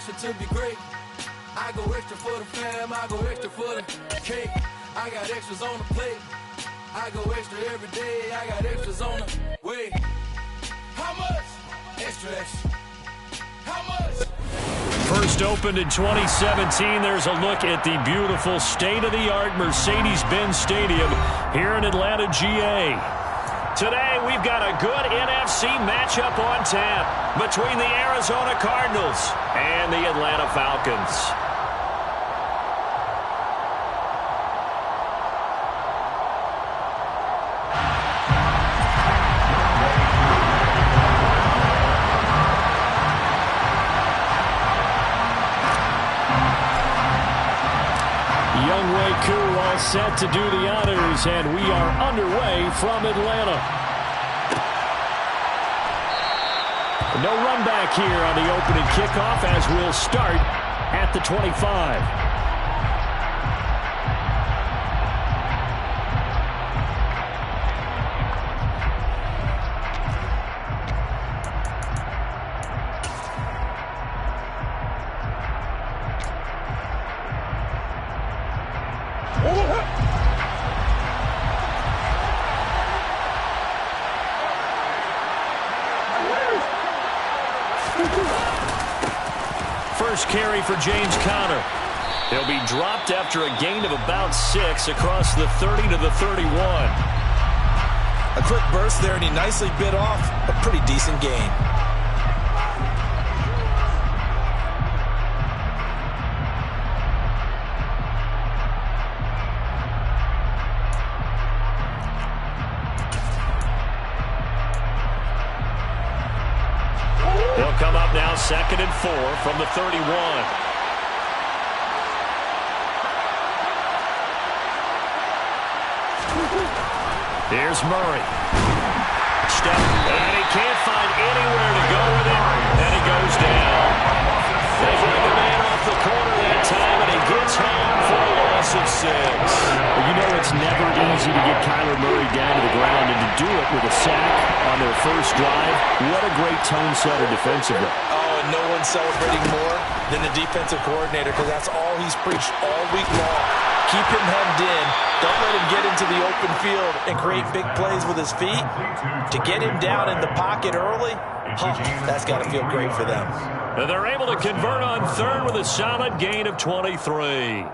extra to be great. I go extra for the fam, I go extra for the cake. I got extras on the plate. I go extra every day, I got extras on the way. How much? Extra, extra. How much? First opened in 2017, there's a look at the beautiful state-of-the-art Mercedes-Benz Stadium here in Atlanta, GA. Today, we've got a good NFC matchup on tap between the Arizona Cardinals and the Atlanta Falcons. All set to do the honors, and we are underway from Atlanta. No run back here on the opening kickoff as we'll start at the 25. First carry for James Conner. He'll be dropped after a gain of about 6 across the 30 to the 31. A quick burst there, and he nicely bit off a pretty decent gain. He'll come up now 2nd and 4 from the 31. Here's Murray. Step, and he can't find anywhere to go with it, and he goes down. They bring the man off the corner that time, and he gets home for a loss of 6. Well, you know it's never easy to get Kyler Murray down to the ground, and to do it with a sack on their first drive, what a great tone setter defensively. Oh, and no one's celebrating more than the defensive coordinator, because that's all he's preached all week long. Keep him hemmed in. Don't let him get into the open field and create big plays with his feet. To get him down in the pocket early, that's got to feel great for them. And they're able to convert on 3rd with a solid gain of 23.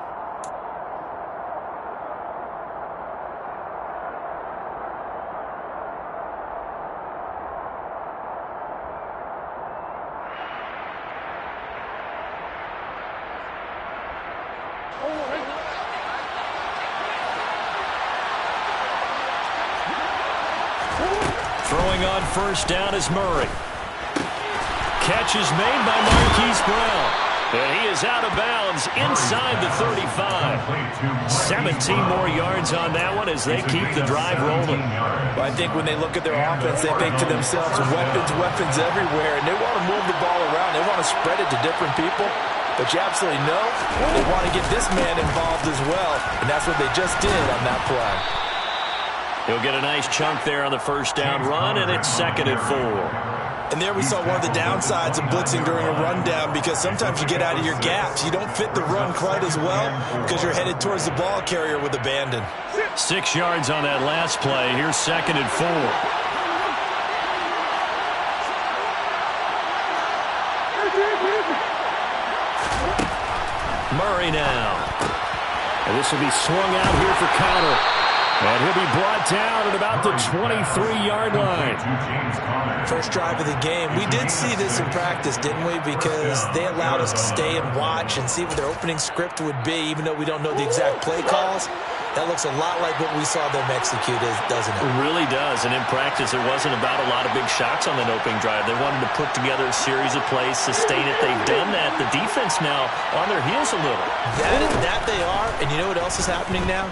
Throwing on first down is Murray. Catch is made by Marquise Brown. And he is out of bounds inside the 35. 17 more yards on that one as they keep the drive rolling. Well, I think when they look at their offense, they think to themselves, weapons everywhere, and they want to move the ball around. They want to spread it to different people. But you absolutely know they want to get this man involved as well, and that's what they just did on that play. He'll get a nice chunk there on the first down run, and it's 2nd and 4. And there we saw one of the downsides of blitzing during a rundown, because sometimes you get out of your gaps. You don't fit the run quite as well because you're headed towards the ball carrier with abandon. 6 yards on that last play. Here's 2nd and 4. Murray now. And this will be swung out here for Conner. And he'll be brought down at about the 23-yard line. First drive of the game. We did see this in practice, didn't we? Because they allowed us to stay and watch and see what their opening script would be, even though we don't know the exact play calls. That looks a lot like what we saw them execute, doesn't it? It really does. And in practice, it wasn't about a lot of big shots on that opening drive. They wanted to put together a series of plays, sustain it. They've done that. The defense now on their heels a little. That they are. And you know what else is happening now?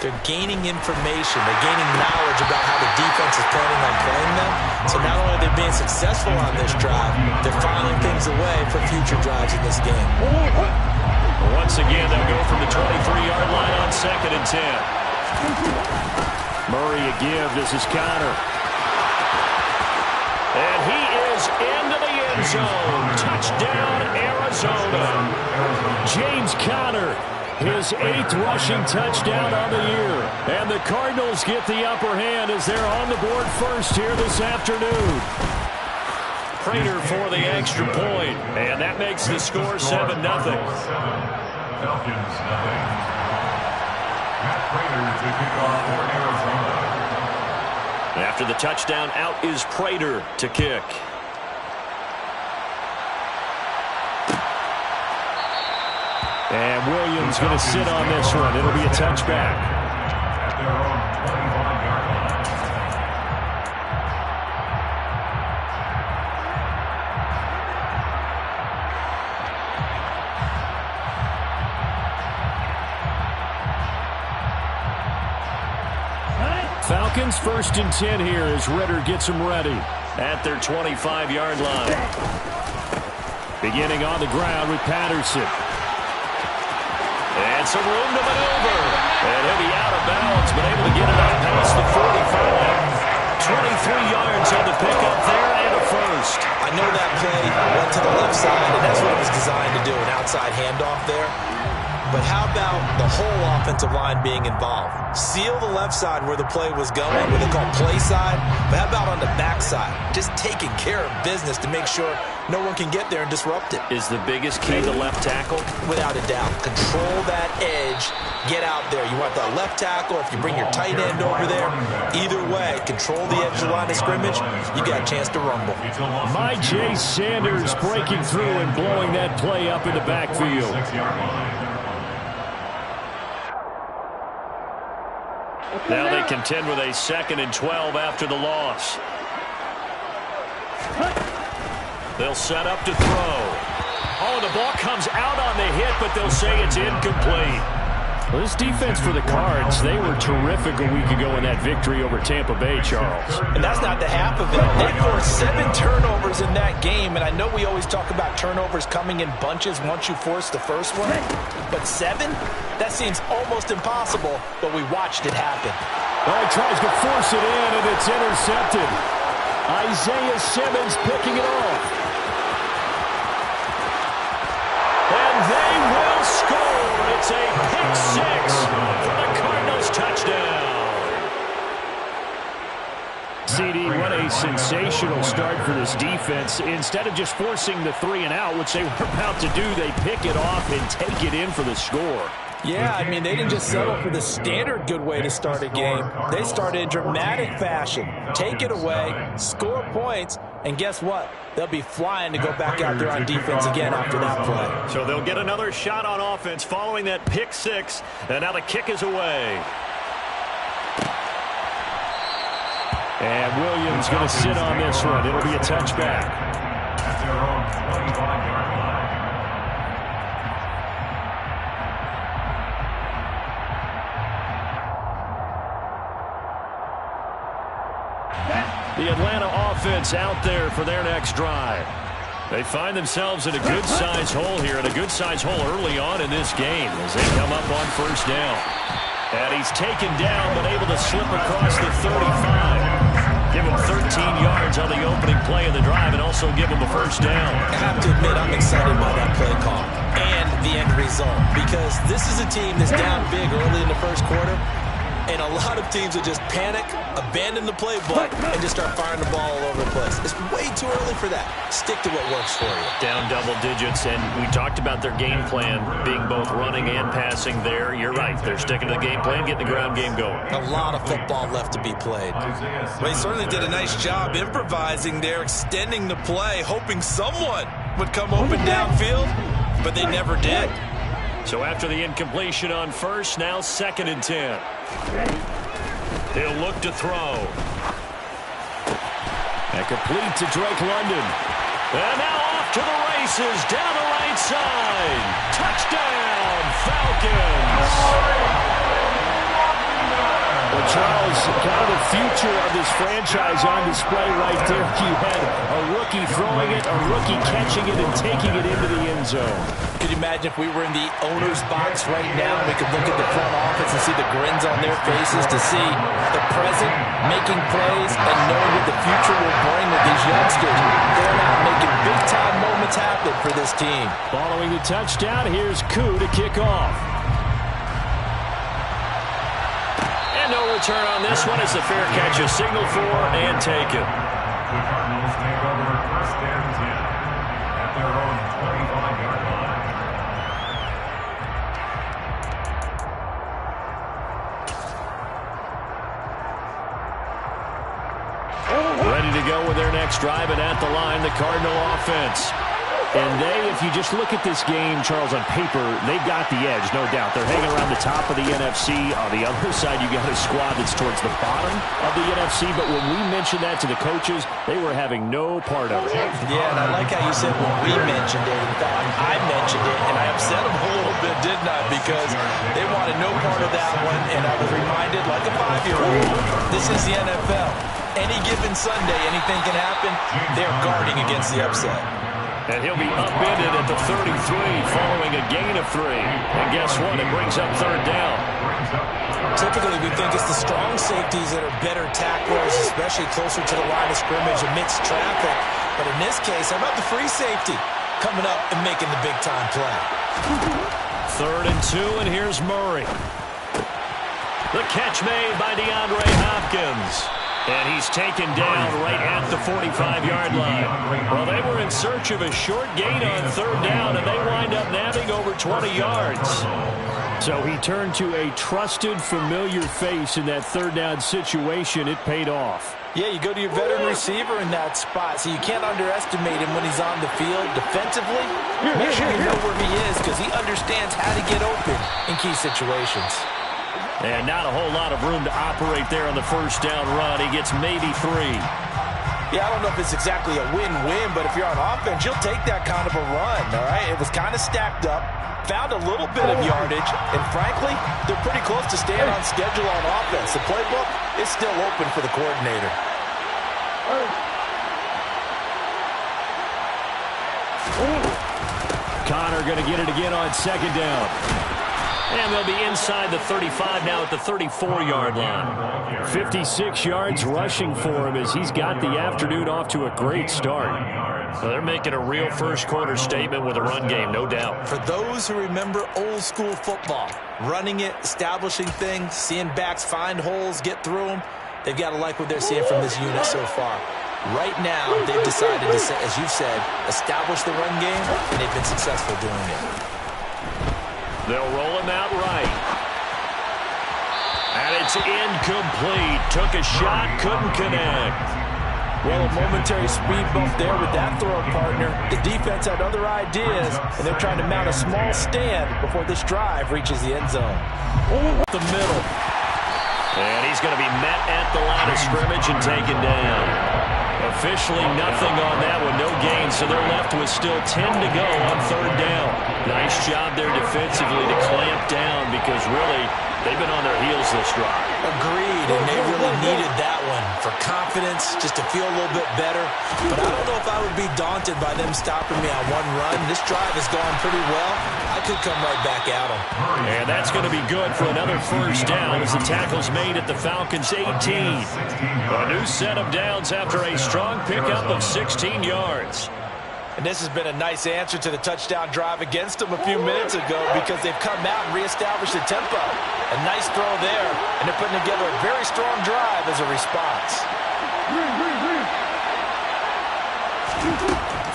They're gaining information. They're gaining knowledge about how the defense is planning on playing them. So not only are they being successful on this drive, they're filing things away for future drives in this game. Once again, they'll go from the 23-yard line on 2nd and 10. Murray a give. This is Conner. And he is into the end zone. Touchdown, Arizona. James Conner, his 8th rushing touchdown on the year. And the Cardinals get the upper hand as they're on the board first here this afternoon. Prater for the extra point, and that makes the score 7-0. Falcons, nothing. Matt Prater to kick off for Arizona. After the touchdown, out is Prater to kick. And Williams going to sit on this one. It'll be a touchback. At their own 25-yard line. Falcons 1st and 10 here as Ritter gets them ready at their 25-yard line. Beginning on the ground with Patterson. And some room to maneuver. And he'll be out of bounds, but able to get it out past the 45. 23 yards on the pickup there and a first. I know that play went to the left side, and that's what it was designed to do, an outside handoff there. But how about the whole offensive line being involved? Seal the left side where the play was going, what they call play side. But how about on the back side? Just taking care of business to make sure no one can get there and disrupt it. Is the biggest key the left tackle? Without a doubt. Control that edge. Get out there. You want the left tackle. If you bring your tight end over there, either way, control the edge of the line of scrimmage, you got a chance to rumble. Myjai Sanders breaking through and blowing that play up in the backfield. Now they contend with a 2nd and 12 after the loss. They'll set up to throw. Oh, the ball comes out on the hit, but they'll say it's incomplete. Well, this defense for the Cards, they were terrific a week ago in that victory over Tampa Bay, Charles. And that's not the half of it. They forced 7 turnovers in that game, and I know we always talk about turnovers coming in bunches once you force the first one. But 7? That seems almost impossible, but we watched it happen. Well, he tries to force it in, and it's intercepted. Isaiah Simmons picking it off. And they will score. It's a pick 6 for the Cardinals touchdown. CD, what a sensational start for this defense. Instead of just forcing the 3 and out, which they were about to do, they pick it off and take it in for the score. Yeah, I mean, they didn't just settle for the standard good way to start a game. They started in dramatic fashion. Take it away, score points, and guess what? They'll be flying to go back out there on defense again after that play. So they'll get another shot on offense following that pick 6, and now the kick is away. And Williams going to sit on this one. It'll be a touchback. At their own 25-yard line. The Atlanta offense out there for their next drive. They find themselves in a good-sized hole here, and a good-sized hole early on in this game as they come up on 1st down. And he's taken down, but able to slip across the 35. Give him 13 yards on the opening play of the drive and also give him a 1st down. I have to admit, I'm excited by that play call and the end result, because this is a team that's down big early in the 1st quarter. And a lot of teams will just panic, abandon the playbook, and just start firing the ball all over the place. It's way too early for that. Stick to what works for you. Down double digits, and we talked about their game plan being both running and passing there. You're right. They're sticking to the game plan, getting the ground game going. A lot of football left to be played. Well, he certainly did a nice job improvising there, extending the play, hoping someone would come open downfield, but they never did. So after the incompletion on 1st, now 2nd and 10. He'll look to throw. And complete to Drake London. And now off to the races, down the right side. Touchdown, Falcons. Well, Charles, kind of the future of this franchise on display right there. You had a rookie throwing it, a rookie catching it and taking it into the end zone. could you imagine if we were in the owner's box right now, we could look at the front office and see the grins on their faces to see the present making plays and knowing what the future will bring with these youngsters. They're out making big-time moments happen for this team. Following the touchdown, here's Koo to kick off. And no return on this one. It's a fair catch, a signal for and taken. The Cardinals take over 1st and 10 at their own 25-yard line. Ready to go with their next drive, and at the line, the Cardinal offense. And they, if you just look at this game, Charles, on paper, they've got the edge, no doubt. They're hanging around the top of the NFC. On the other side, you got a squad that's towards the bottom of the NFC. But when we mentioned that to the coaches, they were having no part of it. Yeah, and I like how you said when we mentioned it. In fact, I mentioned it, and I upset them a little bit, didn't I? Because they wanted no part of that one, and I was reminded, like a 5-year-old, this is the NFL. Any given Sunday, anything can happen. They're guarding against the upset. And he'll be upended at the 33 following a gain of 3. And guess what? It brings up 3rd down. Typically, we think it's the strong safeties that are better tacklers, especially closer to the line of scrimmage amidst traffic. But in this case, how about the free safety coming up and making the big-time play? 3rd and 2, and here's Murray. The catch made by DeAndre Hopkins. And he's taken down right at the 45-yard line. Well, they were in search of a short gain on 3rd down, and they wind up nabbing over 20 yards. So he turned to a trusted, familiar face in that 3rd down situation. It paid off. Yeah, you go to your veteran receiver in that spot, so you can't underestimate him when he's on the field defensively. Make sure you know where he is because he understands how to get open in key situations. And not a whole lot of room to operate there on the 1st down run. He gets maybe 3. Yeah, I don't know if it's exactly a win-win, but if you're on offense, you'll take that kind of a run, all right? It was kind of stacked up, found a little bit of yardage, and frankly, they're pretty close to staying on schedule on offense. The playbook is still open for the coordinator. Connor going to get it again on 2nd down. And they'll be inside the 35 now at the 34-yard line. 56 yards rushing for him as he's got the afternoon off to a great start. So they're making a real first-quarter statement with a run game, no doubt. For those who remember old-school football, running it, establishing things, seeing backs find holes, get through them, they've got to like what they're seeing from this unit so far. Right now, they've decided to, as you've said, establish the run game, and they've been successful doing it. They'll roll him out right. And it's incomplete. Took a shot, couldn't connect. Well, a momentary speed bump there with that throw partner. The defense had other ideas, and they're trying to mount a small stand before this drive reaches the end zone. The middle. And he's going to be met at the line of scrimmage and taken down. Officially nothing on that one, no gain, so they're left with still 10 to go on 3rd down. Nice job there defensively to clamp down because really they've been on their heels this drive. Agreed, and they really needed that one for confidence, just to feel a little bit better. But I don't know if I would be daunted by them stopping me on one run. This drive has gone pretty well. I could come right back at them. And that's going to be good for another 1st down as the tackle's made at the Falcons' 18. A new set of downs after a strong pickup of 16 yards. And this has been a nice answer to the touchdown drive against them a few minutes ago because they've come out and reestablished the tempo. A nice throw there, and they're putting together a very strong drive as a response.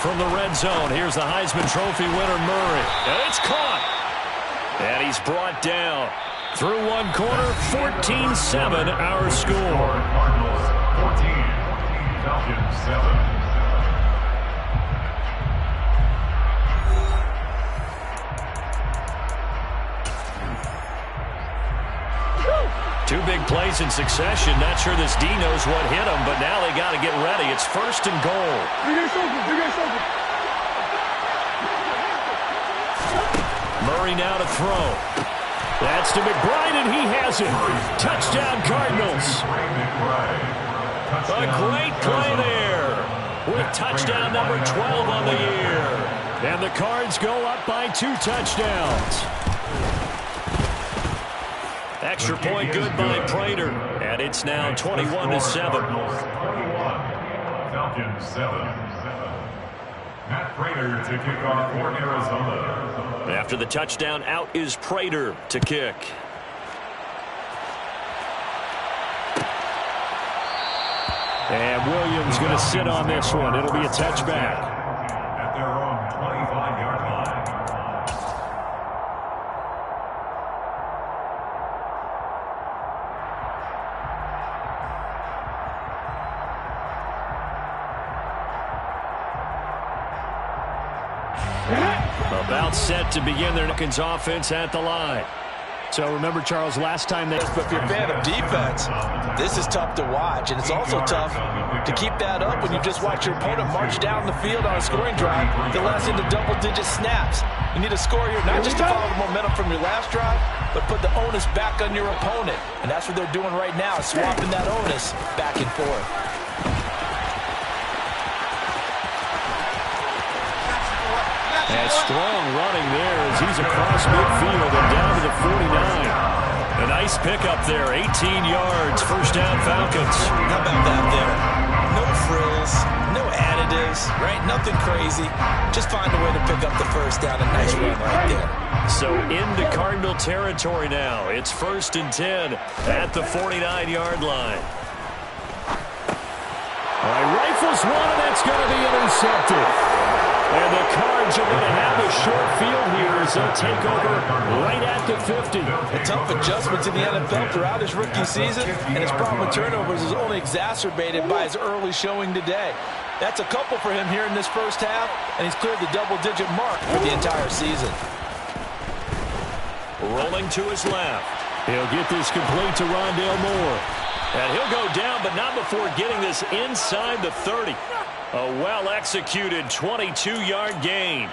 From the red zone, here's the Heisman Trophy winner, Murray. And it's caught. And he's brought down. Through one quarter, 14-7 our score. Cardinals 14, Falcons 7. Two big plays in succession. Not sure this D knows what hit him, but now they got to get ready. It's 1st and goal. Murray now to throw. That's to McBride, and he has it. Touchdown, Cardinals. A great play there with touchdown number 12 on the year. And the Cards go up by 2 touchdowns. Extra point good by Prater. And it's now 21-7. Falcons 7. Matt Prater to kick off for Arizona. After the touchdown, out is Prater to kick. And Williams going to sit on this one. It'll be a touchback. At their own 25-yard line. About set to begin their Falcons offense at the line. So remember, Charles, last time they... But if you're a fan of defense, this is tough to watch. And it's also tough to keep that up when you just watch your opponent march down the field on a scoring drive that lasts into double-digit snaps. You need to score here, not just to follow the momentum from your last drive, but put the onus back on your opponent. And that's what they're doing right now, swapping that onus back and forth. And strong running there as he's across midfield and down to the 49. A nice pickup there, 18 yards, first down Falcons. How about that there? No frills, no additives, right? Nothing crazy. Just find a way to pick up the first down. A nice run right there. So into Cardinal territory now. It's 1st and 10 at the 49-yard line. All right, rifles one, and that's going to be intercepted. And the Cards are going to have a short field here as they'll take over right at the 50. A tough adjustment to the NFL throughout his rookie season, and his problem with turnovers is only exacerbated by his early showing today. That's a couple for him here in this first half, and he's cleared the double-digit mark for the entire season. Rolling to his left. He'll get this complete to Rondale Moore. And he'll go down, but not before getting this inside the 30. A well-executed 22-yard gain.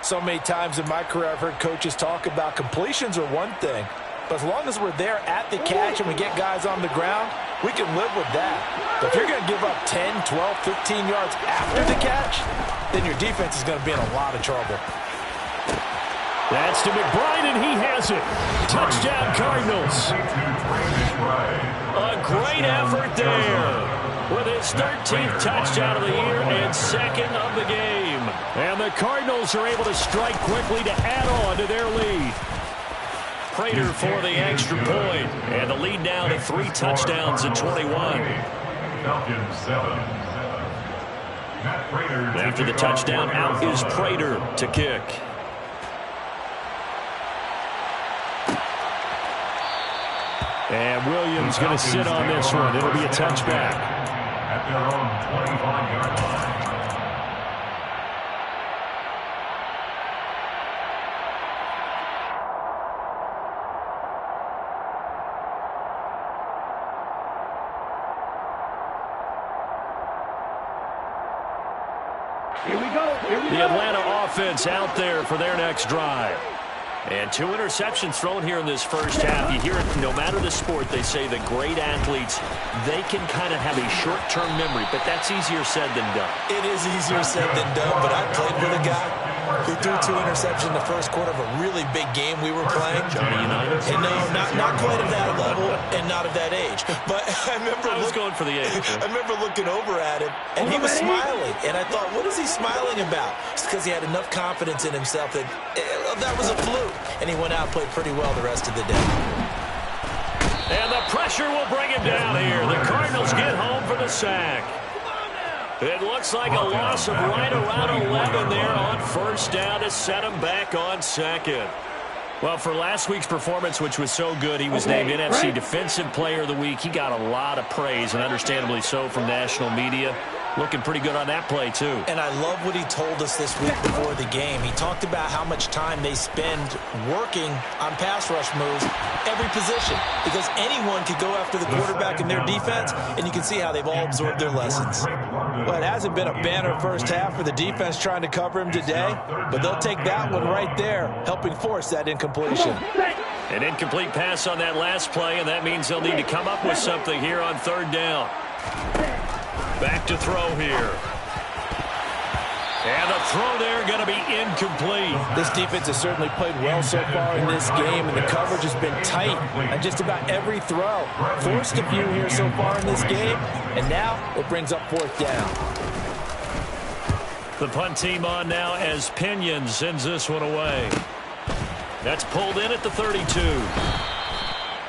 So many times in my career I've heard coaches talk about completions are one thing, but as long as we're there at the catch and we get guys on the ground, we can live with that. But if you're going to give up 10, 12, 15 yards after the catch, then your defense is going to be in a lot of trouble. That's to McBride, and he has it. Touchdown, Cardinals. A great effort there. With his 13th touchdown of the year and second of the game. And the Cardinals are able to strike quickly to add on to their lead. Prater for the extra point. And the lead now to 3 touchdowns at 21. After the touchdown, out is Prater to kick. And Williams going to sit on this one. It'll be a touchback. At their own 25-yard line. Here we go. The Atlanta offense out there for their next drive. And 2 interceptions thrown here in this first half. You hear it, no matter the sport, they say the great athletes, they can kind of have a short-term memory, but that's easier said than done. It is easier said than done, but I played with a guy who threw 2 interceptions in the first quarter of a really big game we were playing. Johnny Unitas? And no, not quite at that level and not at that age. But I remember going for the age. I remember looking over at him, and he was smiling. And I thought, what is he smiling about? It's because he had enough confidence in himself that that was a fluke. And he went out and played pretty well the rest of the day. And the pressure will bring him down here. The Cardinals get home for the sack. It looks like a loss of right around 11 there on first down to set him back on second. Well, for last week's performance, which was so good, he was named NFC Defensive Player of the Week. He got a lot of praise, and understandably so, from national media. Looking pretty good on that play, too. And I love what he told us this week before the game. He talked about how much time they spend working on pass rush moves, every position, because anyone could go after the quarterback in their defense, and you can see how they've all absorbed their lessons. Well, it hasn't been a banner first half for the defense trying to cover him today, but they'll take that one right there, helping force that incompletion. An incomplete pass on that last play, and that means they'll need to come up with something here on third down. Back to throw here. And the throw there going to be incomplete. This defense has certainly played well so far in this game, and the coverage has been tight on just about every throw. Forced a few here so far in this game, and now it brings up 4th down. The punt team on now as Pinion sends this one away. That's pulled in at the 32.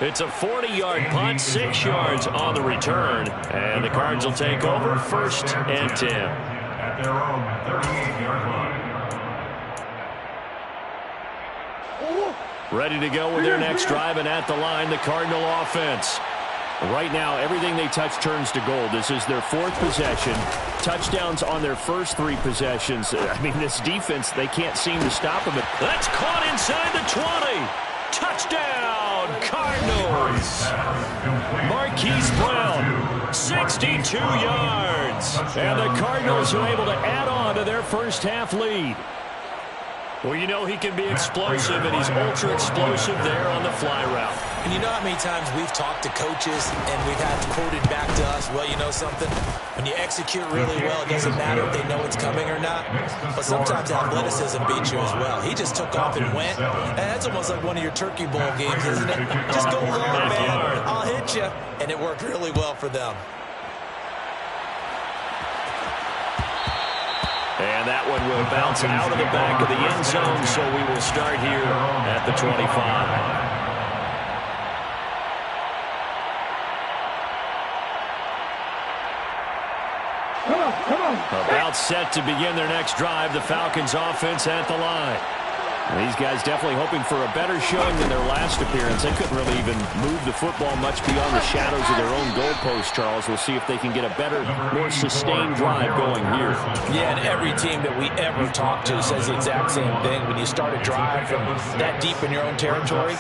It's a 40-yard punt, 6 yards on the return. And the Cards will take over 1st and 10. At their own 38-yard line. Ready to go with their next drive, and at the line, the Cardinal offense. Right now, everything they touch turns to gold. This is their 4th possession. Touchdowns on their first 3 possessions. I mean, this defense, they can't seem to stop them. That's caught inside the 20. Touchdown, Cardinals. Marquise Brown, 62 yards. And the Cardinals are able to add on to their first half lead. Well, you know he can be explosive, and he's ultra-explosive there on the fly route. And you know how many times we've talked to coaches and we've had quoted back to us, well, you know something? When you execute really well, it doesn't matter if they know it's coming or not. But sometimes athleticism beats you as well. He just took off and went. And that's almost like one of your Turkey Bowl games, isn't it? Just go long, man. I'll hit you. And it worked really well for them. And that one will bounce out of the back of the end zone, so we will start here at the 25. About set to begin their next drive, the Falcons offense at the line. These guys definitely hoping for a better showing than their last appearance. They couldn't really even move the football much beyond the shadows of their own goalpost, Charles. We'll see if they can get a better, more sustained drive going here. Yeah, and every team that we ever talk to says the exact same thing. When you start a drive from that deep in your own territory,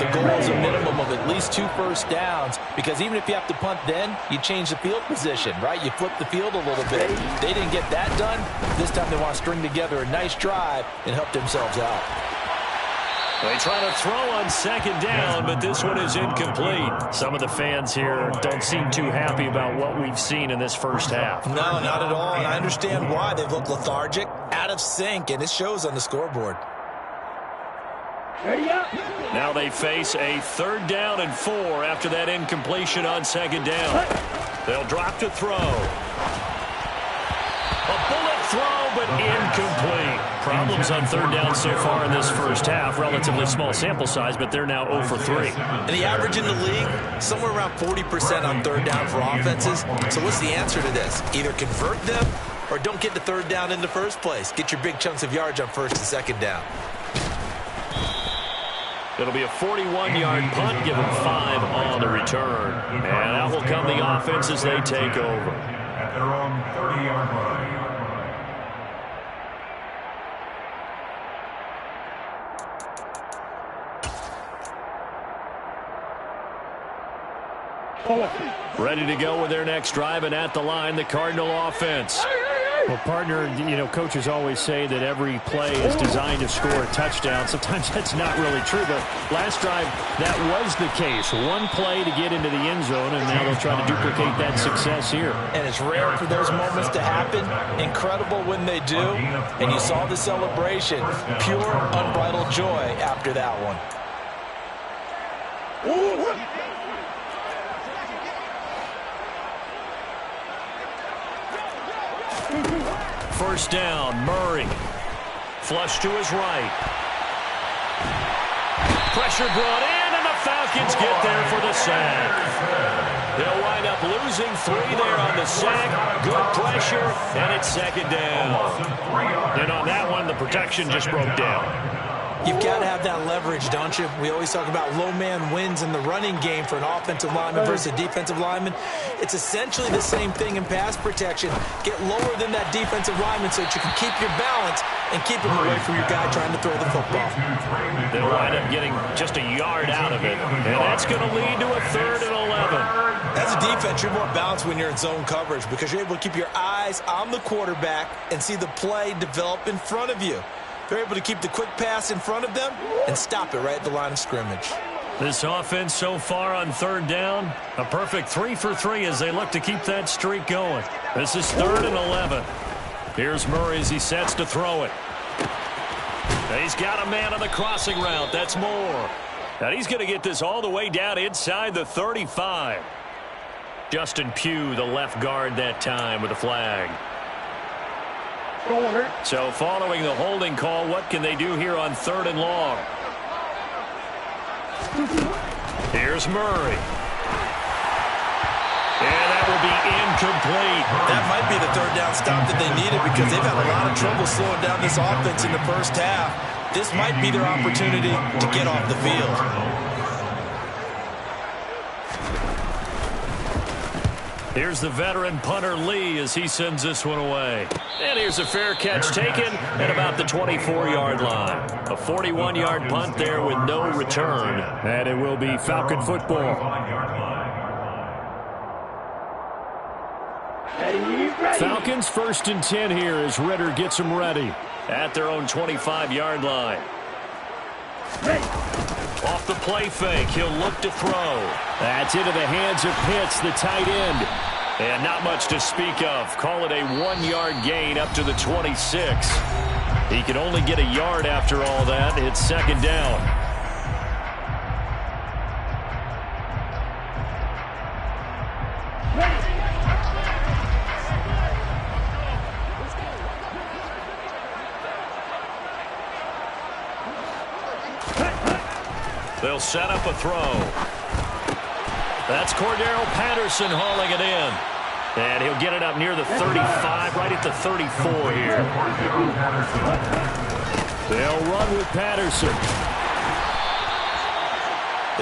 the goal is a minimum of at least 2 first downs, because even if you have to punt then, you change the field position, right? You flip the field a little bit. They didn't get that done. This time they want to string together a nice drive and help themselves out. They try to throw on 2nd down, but this one is incomplete. Some of the fans here don't seem too happy about what we've seen in this first half. No, not at all, and I understand why. They've looked lethargic, out of sync, and it shows on the scoreboard. Now they face a 3rd down and 4 after that incompletion on 2nd down. They'll drop to throw. A bullet throw, but incomplete. Problems on 3rd down so far in this first half. Relatively small sample size, but they're now 0 for 3. And the average in the league, somewhere around 40% on 3rd down for offenses. So what's the answer to this? Either convert them or don't get to 3rd down in the first place. Get your big chunks of yards on 1st and 2nd down. It'll be a 41-yard punt, give them 5 on the return. And out will come the offense as they take over. At their own 30-yard line. Ready to go with their next drive, and at the line, the Cardinal offense. Well, partner, you know, coaches always say that every play is designed to score a touchdown. Sometimes that's not really true, but last drive, that was the case. One play to get into the end zone, and now they'll try to duplicate that success here. And it's rare for those moments to happen. Incredible when they do. And you saw the celebration. Pure, unbridled joy after that one. First down, Murray. Flush to his right. Pressure brought in, and the Falcons get there for the sack. They'll wind up losing 3 there on the sack. Good pressure, and it's 2nd down. And on that one, the protection just broke down. You've got to have that leverage, don't you? We always talk about low man wins in the running game for an offensive lineman versus a defensive lineman. It's essentially the same thing in pass protection. Get lower than that defensive lineman so that you can keep your balance and keep him away from your guy trying to throw the football. They'll wind up getting just a yard out of it, and that's going to lead to a 3rd and 11. As a defense, you're more balanced when you're in zone coverage because you're able to keep your eyes on the quarterback and see the play develop in front of you. They're able to keep the quick pass in front of them and stop it right at the line of scrimmage. This offense so far on 3rd down, a perfect 3 for 3 as they look to keep that streak going. This is 3rd and 11. Here's Murray as he sets to throw it. He's got a man on the crossing route. That's Moore. And he's going to get this all the way down inside the 35. Justin Pugh, the left guard that time with a flag. So following the holding call, what can they do here on 3rd and long? Here's Murray. And that will be incomplete. That might be the 3rd down stop that they needed because they've had a lot of trouble slowing down this offense in the first half. This might be their opportunity to get off the field. Here's the veteran punter Lee as he sends this one away. And here's a fair catch taken at about the 24-yard line. A 41-yard punt there with no return. And it will be Falcon football. Falcons 1st and 10 here as Ritter gets them ready. At their own 25-yard line. Off the play fake, he'll look to throw. That's into the hands of Pitts, the tight end. And not much to speak of. Call it a 1-yard gain up to the 26. He can only get a yard after all that. It's 2nd down. They'll set up a throw. That's Cordero Patterson hauling it in. And he'll get it up near the 35, right at the 34 here. They'll run with Patterson.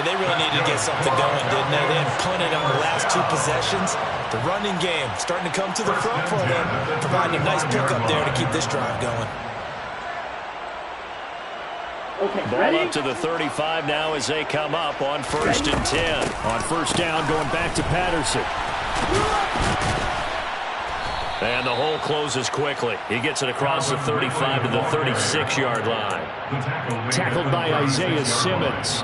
They really needed to get something going, didn't they? They had punted on the last 2 possessions. The running game starting to come to the front for them, providing a nice pickup there to keep this drive going. Ball up to the 35 now as they come up on 1st and 10. On 1st down, going back to Patterson. And the hole closes quickly. He gets it across the 35 to the 36-yard line. Tackled by Isaiah Simmons.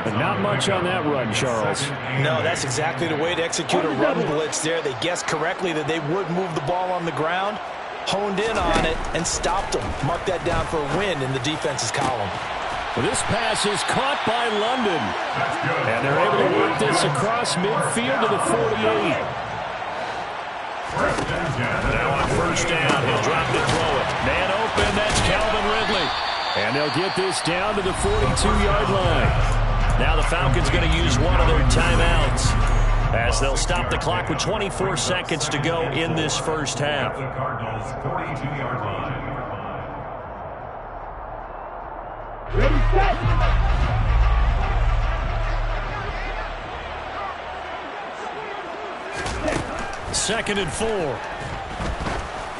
But not much on that run, Charles. No, that's exactly the way to execute a run blitz there. They guessed correctly that they would move the ball on the ground, honed in on it, and stopped them. Mark that down for a win in the defense's column. Well, this pass is caught by London. And they're able to work this across midfield to the 48. Now on 1st down, he'll drop to throw it. Man open, that's Calvin Ridley. And they'll get this down to the 42-yard line. Now the Falcons going to use one of their timeouts as they'll stop the clock with 24 seconds to go in this first half. The Cardinals' 42-yard line. Ready, set. 2nd and 4.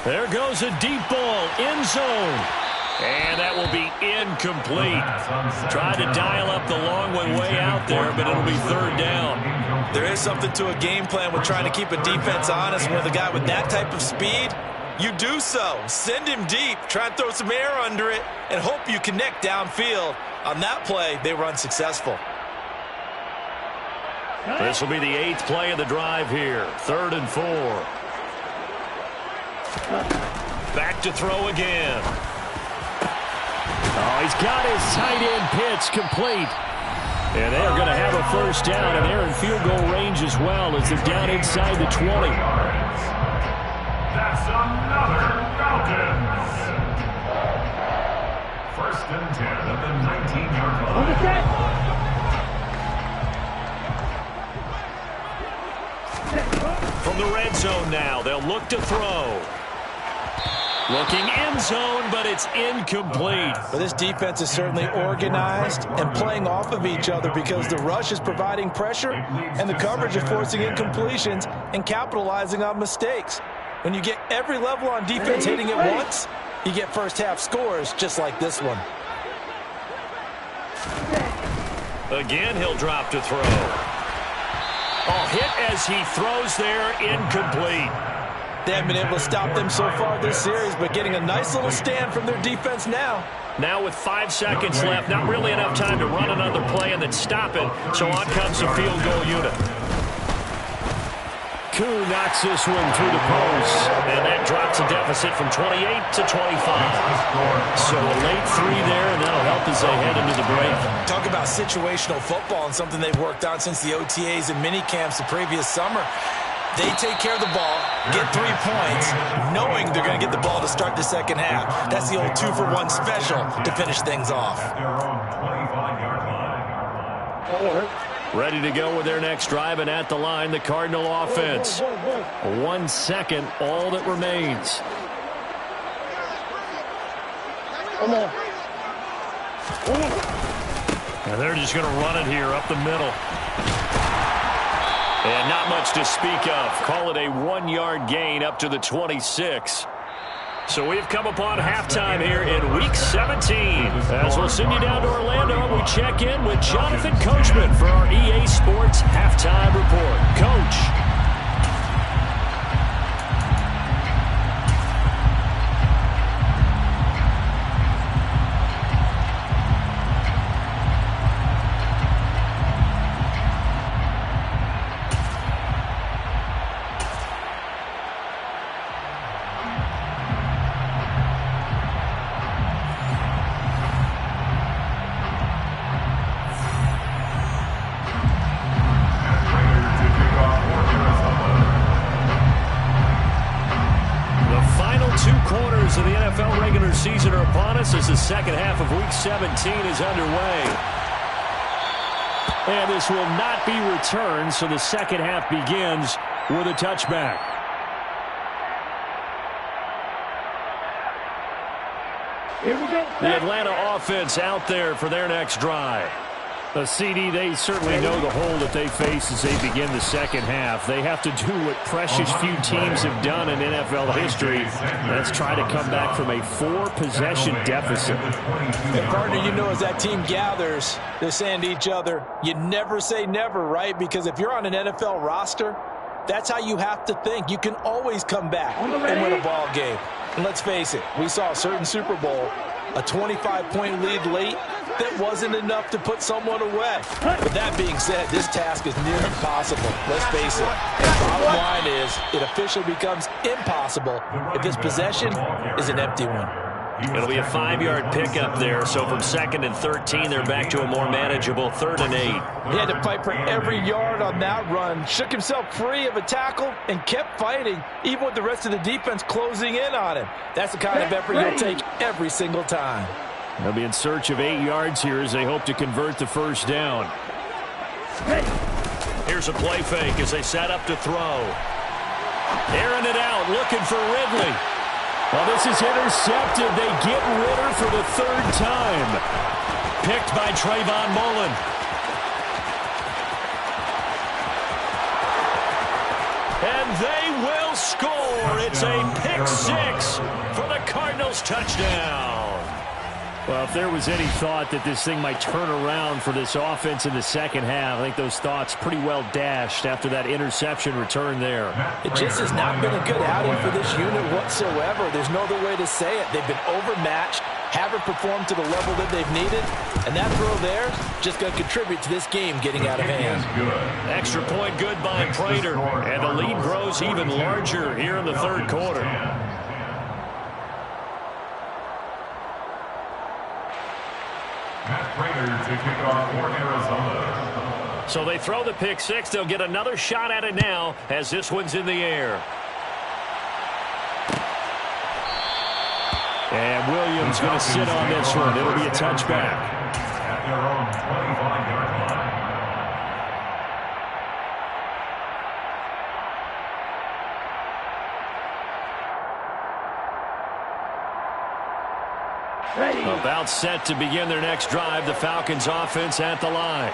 There goes a deep ball, end zone. And that will be incomplete. Tried to dial up the long one way out there, but it'll be 3rd down. There is something to a game plan with trying to keep a defense honest with a guy with that type of speed. You do so. Send him deep. Try and throw some air under it and hope you connect downfield. On that play, they run successful. This will be the 8th play of the drive here. 3rd and 4. Back to throw again. Oh, he's got his tight end Pitts complete. And they're going to have a 1st down, and they're in field goal range as well as they're down inside the 20. That's another Falcons. 1st and 10 at the 19-yard line. From the red zone now, they'll look to throw. Looking end zone, but it's incomplete. But this defense is certainly organized and playing off of each other because the rush is providing pressure and the coverage is forcing incompletions and capitalizing on mistakes. When you get every level on defense hitting at once, you get first half scores just like this one. Again, he'll drop to throw. Oh, hit as he throws there, incomplete. They haven't been able to stop them so far this series, but getting a nice little stand from their defense now. Now with 5 seconds left, not really enough time to run another play and then stop it, so on comes the field goal unit. Koo knocks this one through the post, and that drops a deficit from 28 to 25. So a late 3 there, and that'll help as they head into the break. Talk about situational football and something they've worked on since the OTAs and mini camps the previous summer. They take care of the ball, get 3 points, knowing they're going to get the ball to start the second half. That's the old 2-for-1 special to finish things off. Ready to go with their next drive, and at the line, the Cardinal offense. 1 second, all that remains. And they're just going to run it here up the middle. And not much to speak of. Call it a 1-yard gain up to the 26. So we've come upon halftime here in Week 17. As we'll send you down to Orlando, we check in with Jonathan Coachman for our EA Sports Halftime Report. Coach. Of the NFL regular season are upon us as the second half of Week 17 is underway. And this will not be returned, so the second half begins with a touchback. Here we go. The Atlanta offense out there for their next drive. The CD, they certainly know the hole that they face as they begin the second half. They have to do what precious few teams have done in NFL history. Let's try to come back from a 4-possession deficit. And partner, you know, as that team gathers, they're saying to each other, you never say never, right? Because if you're on an NFL roster, that's how you have to think. You can always come back and win a ball game. And let's face it, we saw a certain Super Bowl, a 25-point lead late, that wasn't enough to put someone away. But that being said, this task is near impossible. Let's face it. The bottom line is it officially becomes impossible if this possession is an empty one. It'll be a 5-yard pickup there, so from 2nd and 13, they're back to a more manageable 3rd and 8. He had to fight for every yard on that run, shook himself free of a tackle, and kept fighting, even with the rest of the defense closing in on him. That's the kind of effort he'll take every single time. They'll be in search of 8 yards here as they hope to convert the first down. Here's a play fake as they set up to throw. Airing it out, looking for Ridley. Well, this is intercepted. They get Ritter for the 3rd time. Picked by Trayvon Mullen. And they will score. It's a pick 6 for the Cardinals touchdown. Well, if there was any thought that this thing might turn around for this offense in the second half, I think those thoughts pretty well dashed after that interception return there. It just has not been a good outing for this unit whatsoever. There's no other way to say it. They've been overmatched, haven't performed to the level that they've needed, and that throw there just going to contribute to this game getting out of hand. Extra point good by Prater, and the lead grows even larger here in the 3rd quarter. So they throw the pick 6. They'll get another shot at it now as this one's in the air. And Williams going to sit on this one. It'll be a touchback. At their own 25-yard line. About set to begin their next drive. The Falcons offense at the line.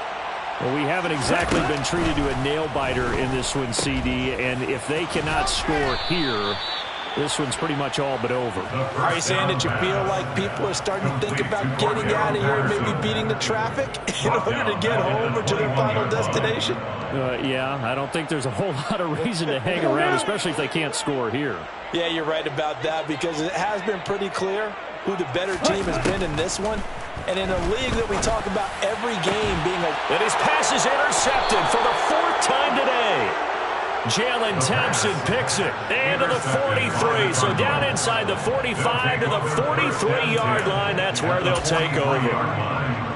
Well, we haven't exactly been treated to a nail-biter in this one, CD, and if they cannot score here, this one's pretty much all but over. Are you saying that you feel like people are starting to think about getting out of here and maybe beating the traffic in order to get home or to their final destination? Yeah, I don't think there's a whole lot of reason to hang around, especially if they can't score here. Yeah, you're right about that because it has been pretty clear who the better team has been in this one. And in a league that we talk about every game being a... And his pass is intercepted for the 4th time today. Jalen Thompson picks it into the 43. So down inside the 45 to the 43-yard line. That's where they'll take over.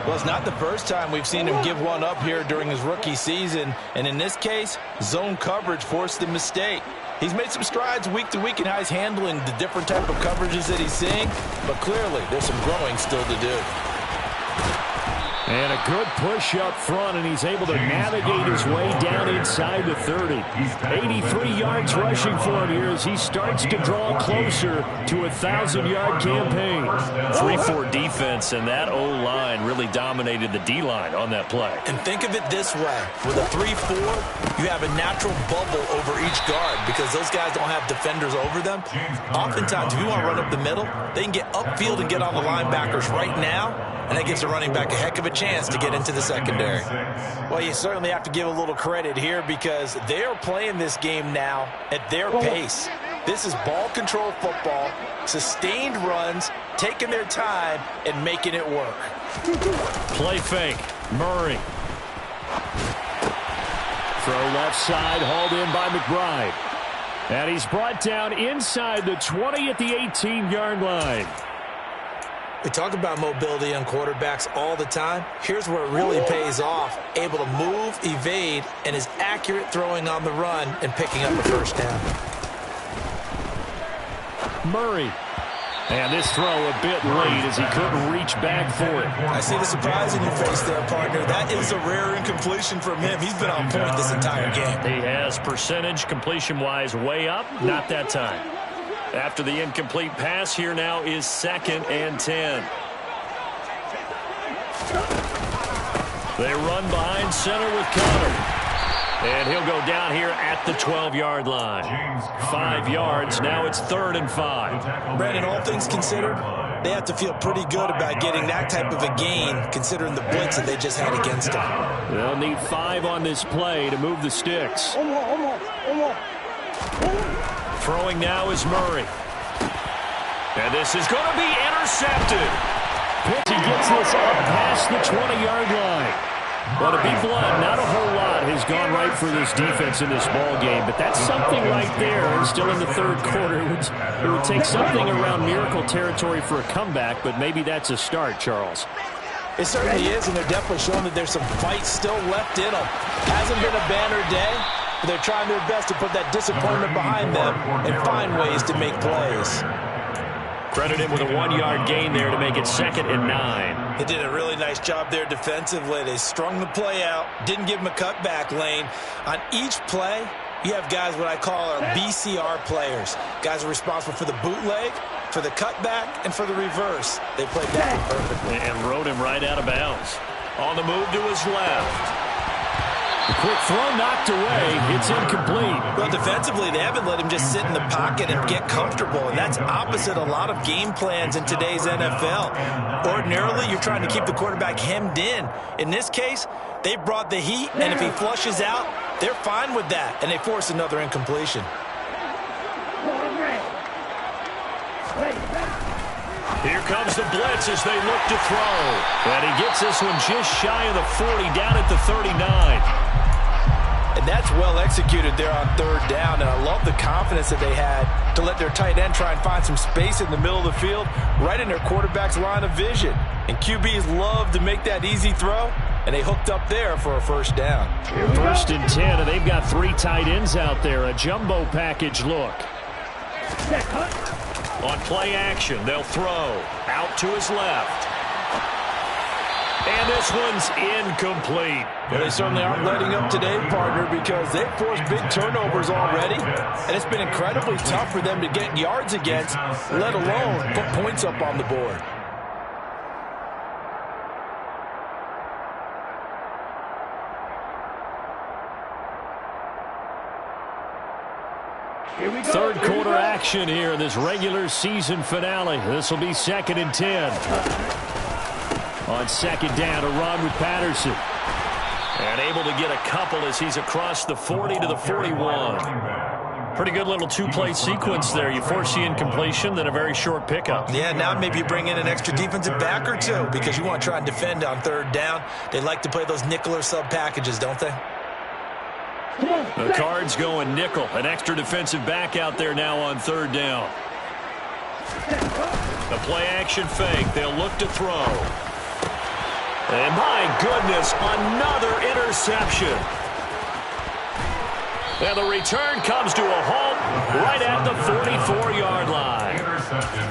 Well, it's not the first time we've seen him give one up here during his rookie season. And in this case, zone coverage forced the mistake. He's made some strides week to week in how he's handling the different type of coverages that he's seeing. But clearly, there's some growing still to do. And a good push up front, and he's able to navigate his way down inside the 30. 83 yards rushing for him here as he starts to draw closer to a 1,000-yard campaign. 3-4 defense, and that O-line really dominated the D-line on that play. And think of it this way. With a 3-4, you have a natural bubble over each guard because those guys don't have defenders over them. Oftentimes, if you want to run up the middle, they can get upfield and get on the linebackers right now, and that gives the running back a heck of a chance to get into the secondary. Well, you certainly have to give a little credit here because they are playing this game now at their pace. This is ball control football, sustained runs, taking their time, and making it work. Play fake. Murray. Throw left side, hauled in by McBride. And he's brought down inside the 20 at the 18-yard line. We talk about mobility on quarterbacks all the time. Here's where it really pays off. Able to move, evade, and is accurate throwing on the run and picking up a first down. Murray. And this throw a bit late as he couldn't reach back for it. I see the surprise in your face there, partner. That is a rare incompletion from him. He's been on point this entire game. He has percentage completion-wise way up. Not that time. After the incomplete pass, here now is 2nd and 10. They run behind center with Connor. And he'll go down here at the 12-yard line. 5 yards. Now it's 3rd and 5. Brandon, all things considered, they have to feel pretty good about getting that type of a gain considering the blitz that they just had against them. They'll need 5 on this play to move the sticks. Throwing now is Murray. And this is going to be intercepted. He gets this up past the 20-yard line. But to be blunt, not a whole lot has gone right for this defense in this ball game. But that's something right there. And still in the 3rd quarter. It would take something around miracle territory for a comeback, but maybe that's a start, Charles. It certainly is, and they're definitely showing that there's some fight still left in them. Hasn't been a banner day, but they're trying their best to put that disappointment behind them and find ways to make plays. Credit him with a 1-yard gain there to make it 2nd and 9. They did a really nice job there defensively. They strung the play out, didn't give him a cutback lane. On each play, you have guys what I call our BCR players. Guys are responsible for the bootleg, for the cutback, and for the reverse. They played that perfectly. And rode him right out of bounds. On the move to his left. The quick throw knocked away. It's incomplete. Well, defensively, they haven't let him just sit in the pocket and get comfortable, and that's opposite a lot of game plans in today's NFL. Ordinarily, you're trying to keep the quarterback hemmed in. In this case, they brought the heat, and if he flushes out, they're fine with that, and they force another incompletion. Here comes the blitz as they look to throw. And he gets this one just shy of the 40, down at the 39. And that's well executed there on 3rd down, and I love the confidence that they had to let their tight end try and find some space in the middle of the field, right in their quarterback's line of vision. And QBs love to make that easy throw, and they hooked up there for a first down. 1st and 10, and they've got 3 tight ends out there, a jumbo package look. On play action, they'll throw out to his left. And this one's incomplete. Well, they certainly aren't letting up today, partner, because they've forced big turnovers already. And it's been incredibly tough for them to get yards against, let alone put points up on the board. Third quarter action here in this regular season finale. This will be 2nd and 10. On 2nd down, a run with Patterson. And able to get a couple as he's across the 40 to the 41. Pretty good little 2-play sequence there. You force the incompletion, then a very short pickup. Yeah, now maybe you bring in an extra defensive back or two because you want to try and defend on 3rd down. They like to play those nickel or sub packages, don't they? The Cards going nickel. An extra defensive back out there now on third down. The play-action fake. They'll look to throw. And my goodness, another interception. And the return comes to a halt right at the 44-yard line.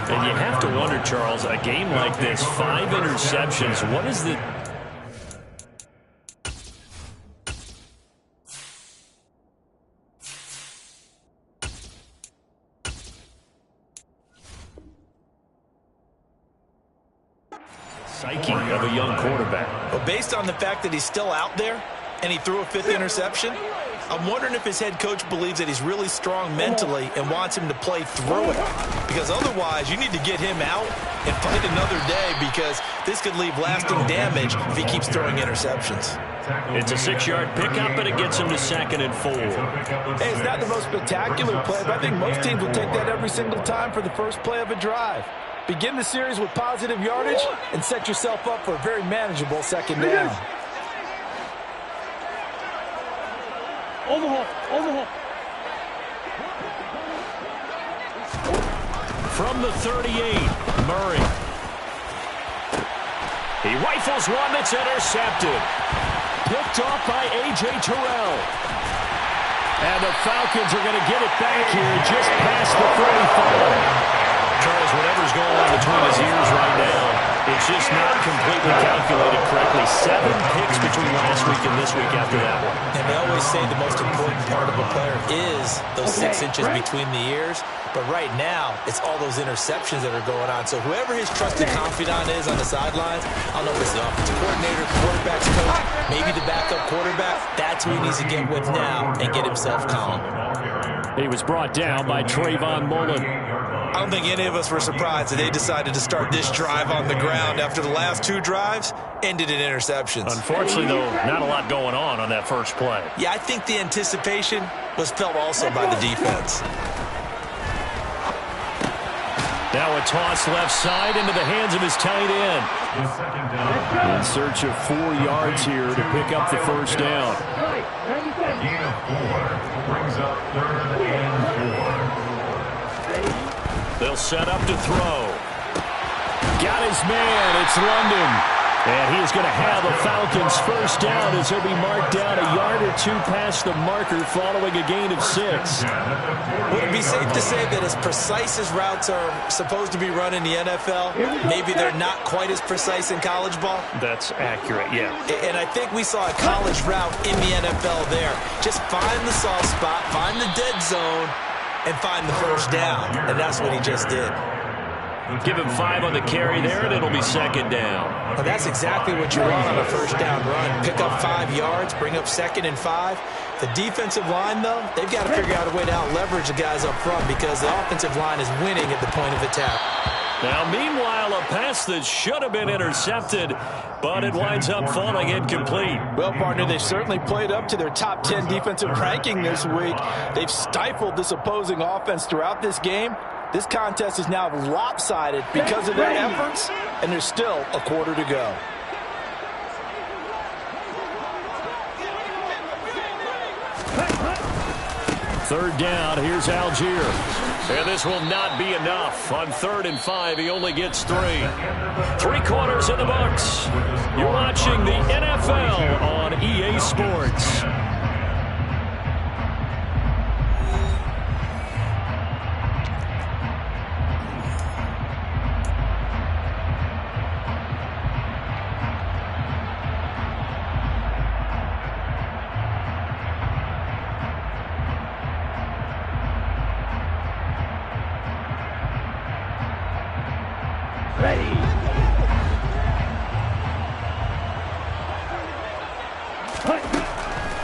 And you have to wonder, Charles, a game like this, 5 interceptions, what is the... psyche of a young quarterback? Well, based on the fact that he's still out there and he threw a 5th interception, I'm wondering if his head coach believes that he's really strong mentally and wants him to play through it. Because otherwise, you need to get him out and fight another day, because this could leave lasting damage if he keeps throwing interceptions. It's a 6-yard pickup, and it gets him to 2nd and 4. Hey, it's not the most spectacular play, but I think most teams will take that every single time for the first play of a drive. Begin the series with positive yardage and set yourself up for a very manageable 2nd down. Overhaul. From the 38, Murray. He rifles one that's intercepted. Picked off by A.J. Terrell. And the Falcons are going to get it back here just past the 45. Charles, whatever's going on between his ears right now, it's just not completely calculated correctly. 7 picks between last week and this week after that one. And they always say the most important part of a player is those 6 inches between the ears. But right now, it's all those interceptions that are going on. So whoever his trusted confidant is on the sidelines, I don't know if it's the offensive coordinator, quarterback's coach, maybe the backup quarterback, that's who he needs to get with now and get himself calm. He was brought down by Trayvon Mullen. I don't think any of us were surprised that they decided to start this drive on the ground after the last 2 drives ended in interceptions. Unfortunately, though, not a lot going on that first play. Yeah, I think the anticipation was felt also by the defense. Now a toss left side into the hands of his tight end. In search of 4 yards here to pick up the first down. Gain of 4 brings up 3rd and 4. They'll set up to throw. Got his man. It's London. And he's going to have a Falcons first down as he'll be marked down a yard or 2 past the marker following a gain of 6. Would it be safe to say that as precise as routes are supposed to be run in the NFL, maybe they're not quite as precise in college ball? That's accurate, yeah. And I think we saw a college route in the NFL there. Just find the soft spot, find the dead zone, and find the first down. And that's what he just did. Give him 5 on the carry there, and it'll be 2nd down. Well, that's exactly what you want on a first down run. Pick up 5 yards, bring up 2nd and 5. The defensive line, though, they've got to figure out a way to out-leverage the guys up front because the offensive line is winning at the point of attack. Now, meanwhile, a pass that should have been intercepted, but it winds up falling incomplete. Well, partner, they've certainly played up to their top 10 defensive ranking this week. They've stifled this opposing offense throughout this game. This contest is now lopsided because of their efforts, and there's still a quarter to go. Third down, here's Algier. And this will not be enough. On 3rd and 5, he only gets 3. 3 quarters in the books. You're watching the NFL on EA Sports.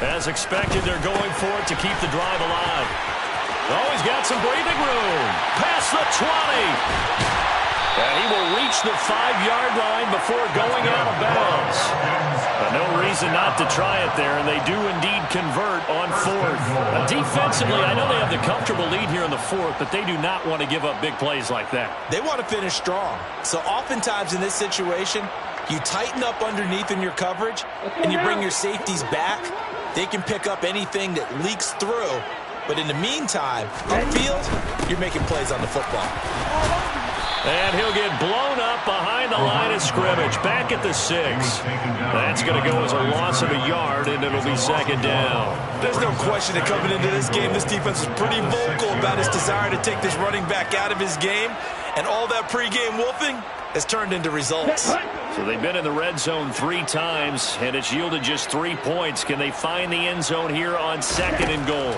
As expected, they're going for it to keep the drive alive. Oh, he's got some breathing room. Past the 20. And he will reach the 5-yard line before going out of bounds. No reason not to try it there, and they do indeed convert on 4th. Defensively, I know they have the comfortable lead here in the 4th, but they do not want to give up big plays like that. They want to finish strong. So oftentimes in this situation, you tighten up underneath in your coverage, and you bring your safeties back. They can pick up anything that leaks through. But in the meantime, upfield, you're making plays on the football. And he'll get blown up behind the line of scrimmage. Back at the 6. That's going to go as a loss of a yard, and it'll be second down. There's no question that coming into this game, this defense is pretty vocal about his desire to take this running back out of his game. And all that pregame wolfing has turned into results. So they've been in the red zone 3 times, and it's yielded just 3 points. Can they find the end zone here on 2nd and goal?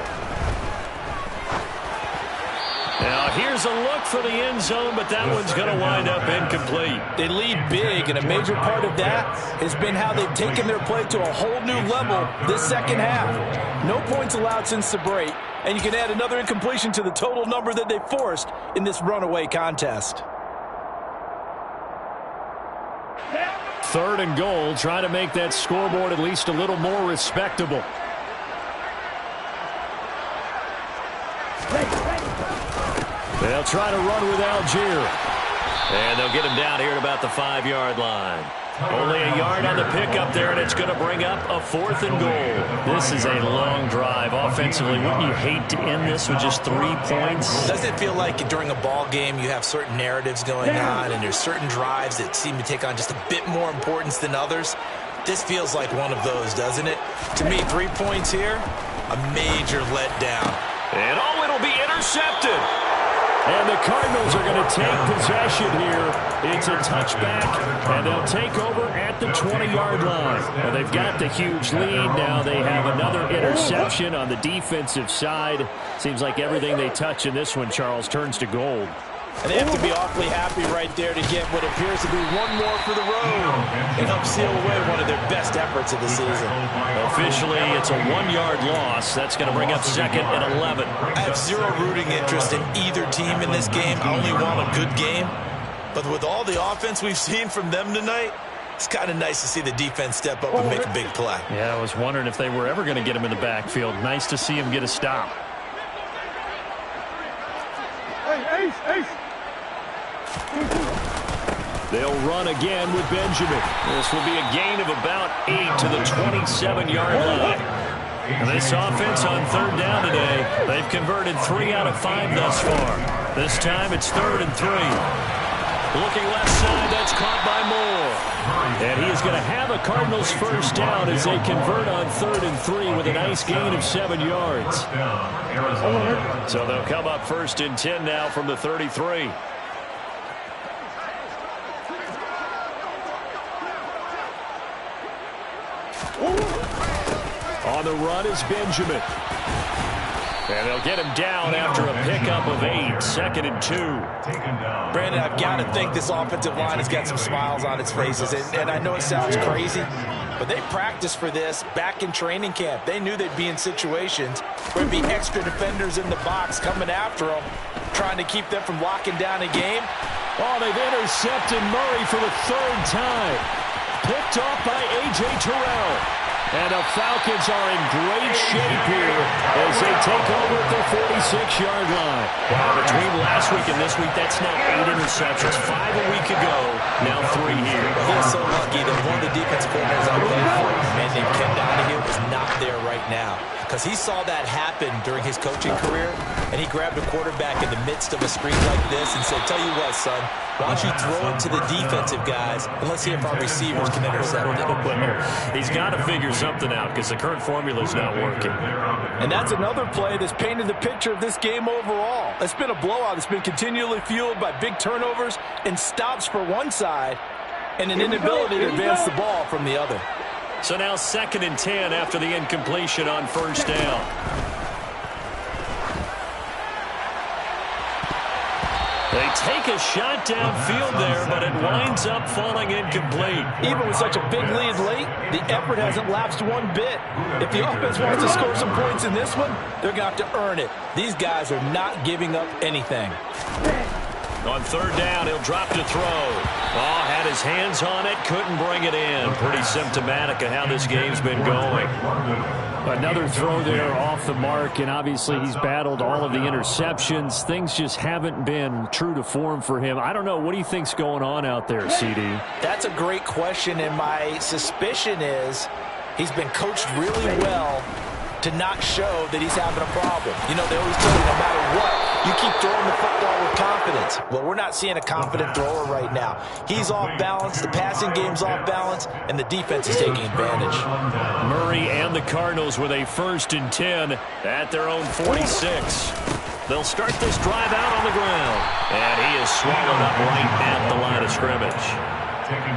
Now, here's a look for the end zone, but that one's going to wind up incomplete. They lead big, and a major part of that has been how they've taken their play to a whole new level this second half. No points allowed since the break, and you can add another incompletion to the total number that they forced in this runaway contest. 3rd and goal, trying to make that scoreboard at least a little more respectable. They'll try to run with Algier. And they'll get him down here at about the 5-yard line. Only a yard on the pickup there, and it's going to bring up a 4th and goal. This is a long drive offensively. Wouldn't you hate to end this with just 3 points? Doesn't it feel like during a ball game you have certain narratives going on, and there's certain drives that seem to take on just a bit more importance than others? This feels like one of those, doesn't it? To me, 3 points here, a major letdown. And it'll be intercepted. And the Cardinals are going to take possession here. It's a touchback, and they'll take over at the 20-yard line. Well, they've got the huge lead. Now they have another interception on the defensive side. Seems like everything they touch in this one, Charles, turns to gold. And they have to be awfully happy right there to get what appears to be one more for the road and help seal away one of their best efforts of the season. Officially, it's a 1-yard loss. That's going to bring up 2nd and 11. I have zero rooting interest in either team in this game. I only want a good game. But with all the offense we've seen from them tonight, it's kind of nice to see the defense step up and make a big play. Yeah, I was wondering if they were ever going to get him in the backfield. Nice to see him get a stop. Hey, Ace! They'll run again with Benjamin. This will be a gain of about 8 to the 27-yard line. And this offense on 3rd down today, they've converted 3 out of 5 thus far. This time it's 3rd and 3. Looking left side, that's caught by Moore. And he is going to have a Cardinals first down as they convert on 3rd and 3 with a nice gain of 7 yards. So they'll come up 1st and 10 now from the 33. On the run is Benjamin. And they'll get him down after a pickup of 8. 2nd and 2. Brandon, I've got to think this offensive line has got some smiles on its faces. And I know it sounds crazy, but they practiced for this back in training camp. They knew they'd be in situations where there'd be extra defenders in the box coming after them, trying to keep them from locking down a game. Oh, they've intercepted Murray for the 3rd time. Picked off by A.J. Terrell. And the Falcons are in great shape here as they take over at the 46-yard line. Between last week and this week, that's now 8 interceptions. 5 a week ago, now 3 here. He's so lucky that one of the defensive coordinators I played for, a man named Ken Donahue, is not there right now. Because he saw that happen during his coaching career, and he grabbed a quarterback in the midst of a screen like this and said, tell you what, son, why don't you throw it to the defensive guys, and let's see if our receivers can intercept it. He's got to figure something out because the current formula is not working. And that's another play that's painted the picture of this game overall. It's been a blowout. It's been continually fueled by big turnovers and stops for one side and an inability to advance the ball from the other. So now 2nd and 10 after the incompletion on 1st down. They take a shot downfield there, but it winds up falling incomplete. Even with such a big lead late, the effort hasn't lapsed one bit. If the offense wants to score some points in this one, they're going to have to earn it. These guys are not giving up anything. On 3rd down, he'll drop to throw. Oh, had his hands on it, couldn't bring it in. Pretty symptomatic of how this game's been going. Another throw there off the mark, and obviously he's battled all of the interceptions. Things just haven't been true to form for him. I don't know. What do you think's going on out there, CD? That's a great question, and my suspicion is He's been coached really well to not show that he's having a problem. You know, they always tell you no matter what, you keep throwing the football with confidence. Well, we're not seeing a confident thrower right now. He's off balance, the passing game's off balance, and the defense is taking advantage. Murray and the Cardinals with a 1st and 10 at their own 46. They'll start this drive out on the ground. And he is swallowed up right at the line of scrimmage.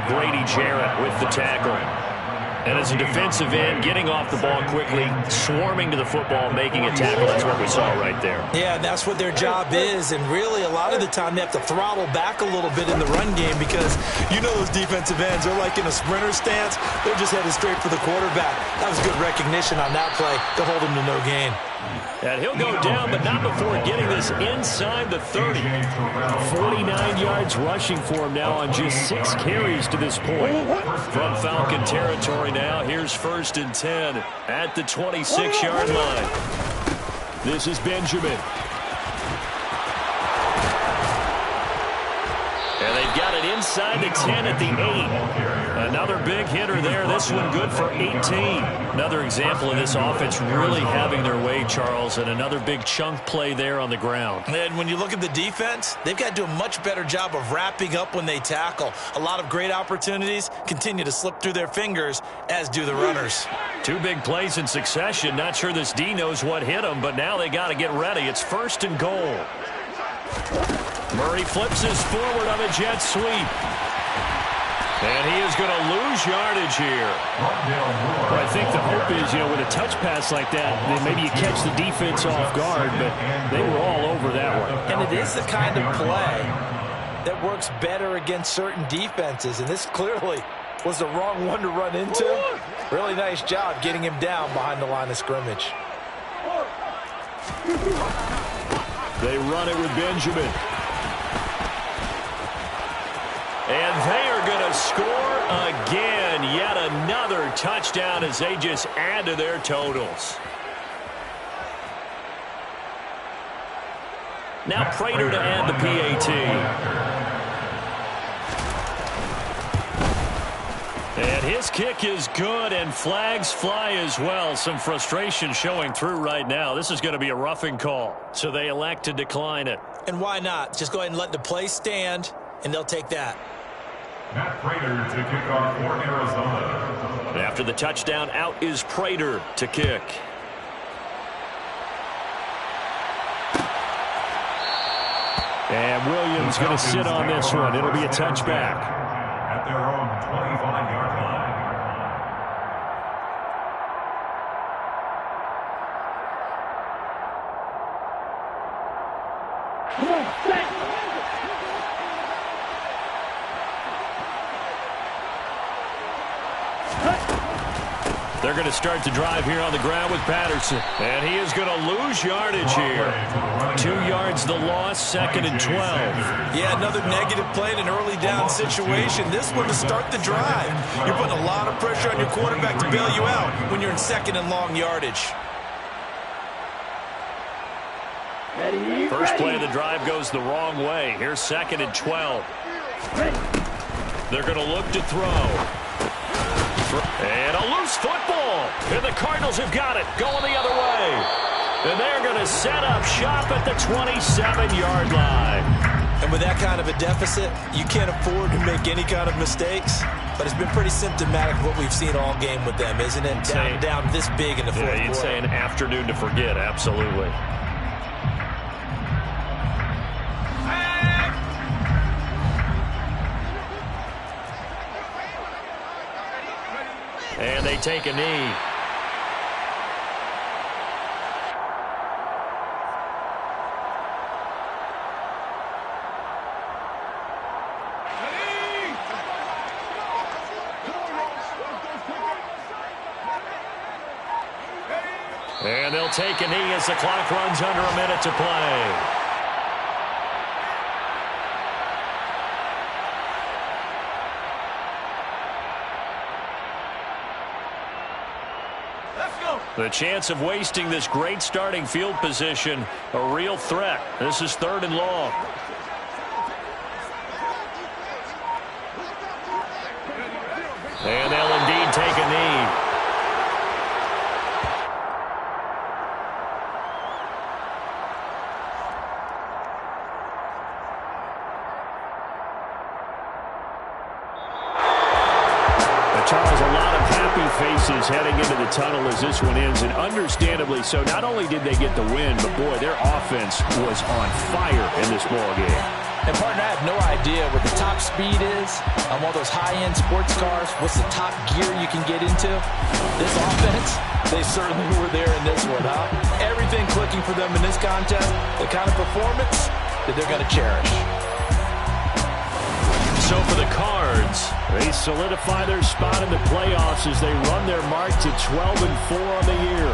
Grady Jarrett with the tackle. And as a defensive end, getting off the ball quickly, swarming to the football, making a tackle. That's what we saw right there. Yeah, that's what their job is. And really, a lot of the time, they have to throttle back a little bit in the run game because you know those defensive ends are like in a sprinter stance. They're just headed straight for the quarterback. That was good recognition on that play to hold him to no gain. And he'll go down, but not before getting this inside the 30. 49 yards rushing for him now on just 6 carries to this point. From Falcon territory now, here's 1st and 10 at the 26-yard line. This is Benjamin. And they've got it inside the 10 at the 8. Another big hitter there. This one good for 18. Another example of this offense really having their way, Charles, and another big chunk play there on the ground. And when you look at the defense, they've got to do a much better job of wrapping up when they tackle. A lot of great opportunities continue to slip through their fingers, as do the runners. 2 big plays in succession. Not sure this D knows what hit him, but now they got to get ready. It's 1st and goal. Murray flips his forward on a jet sweep. And he is going to lose yardage here. Well, I think the hope is, you know, with a touch pass like that, then maybe you catch the defense off guard, but they were all over that one. And it is the kind of play that works better against certain defenses, and this clearly was the wrong one to run into. Really nice job getting him down behind the line of scrimmage. They run it with Benjamin. And they are going to score again. Yet another touchdown as they just add to their totals. Now Prater to add the PAT. And his kick is good, and flags fly as well. Some frustration showing through right now. This is going to be a roughing call, so they elect to decline it. And why not? Just go ahead and let the play stand, and they'll take that. Matt Prater to kick off for Arizona. After the touchdown, out is Prater to kick. And Williams going to sit on this one. It'll be a touchback. At their own 25-yard line. They're going to start the drive here on the ground with Patterson. And he is going to lose yardage here. 2 yards the loss, 2nd and 12. Yeah, another negative play in an early down situation. This one to start the drive. You're putting a lot of pressure on your quarterback to bail you out when you're in 2nd and long yardage. First play of the drive goes the wrong way. Here's 2nd and 12. They're going to look to throw. And a loose football. And the Cardinals have got it. Going the other way. And they're going to set up shop at the 27-yard line. And with that kind of a deficit, you can't afford to make any kind of mistakes. But it's been pretty symptomatic of what we've seen all game with them, isn't it? Down this big in the fourth quarter. You'd say an afternoon to forget. Absolutely. And they take a knee. And they'll take a knee as the clock runs under a minute to play. The chance of wasting this great starting field position, a real threat. This is 3rd and long. And they'll indeed take a knee. Charles, a lot of happy faces heading into the tunnel as this one ends, and understandably so. Not only did they get the win, but, boy, their offense was on fire in this ball game. And, partner, I have no idea what the top speed is on one of those high-end sports cars. What's the top gear you can get into? This offense, they certainly were there in this one, huh? Everything clicking for them in this contest, the kind of performance that they're going to cherish. So for the Cards, they solidify their spot in the playoffs as they run their mark to 12-4 on the year.